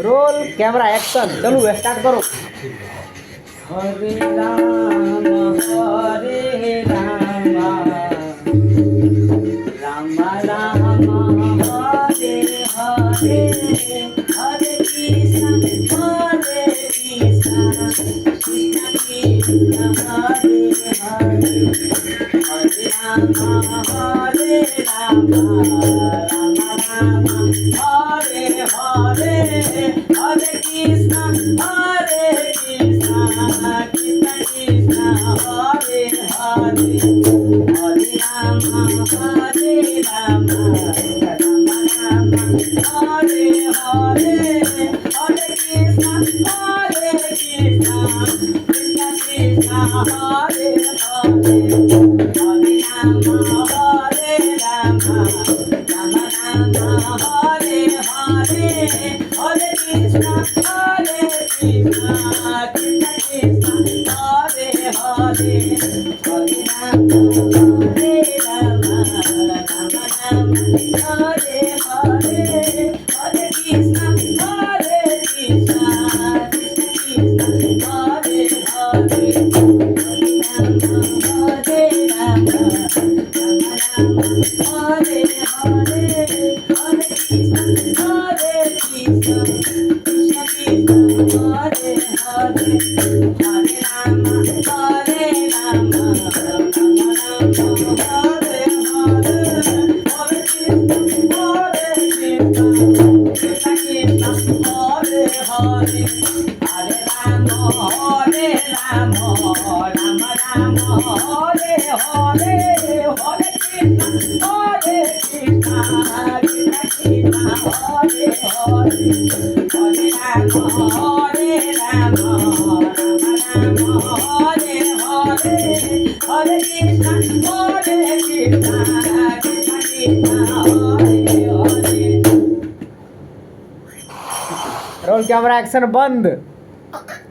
Roll camera action चलो start करो। हरे राम राम राम हरे हरे हरे कृष्ण कृष्ण कृष्ण हरे हरे हरे राम राम राम हरे हरे हरे कृष्ण कृष्ण कृष्ण हरे हरे हरे राम हरे Ram Ram Ram Hare Hare Hare Krishna Krishna Krishna Hare Hare Hare Ram Ram Ram Hare Hare Hare Krishna Krishna Krishna Hare Hare Hare Ram Ram Ram Hare Hare Hare Krishna Krishna Krishna Hare Hare Hare Ram Ram Ram Hare Hare Hare Krishna Krishna Krishna Hare Hare Hare Ram Ram Hare Hare Hare Krishna Krishna Hare Hare Hare Ram Ram Hare Hare Hare Krishna Krishna Krishna Hare Hare Hare Ram Ram Hare Hare Hare Krishna Krishna Krishna Hare Hare. Roll camera action बंद।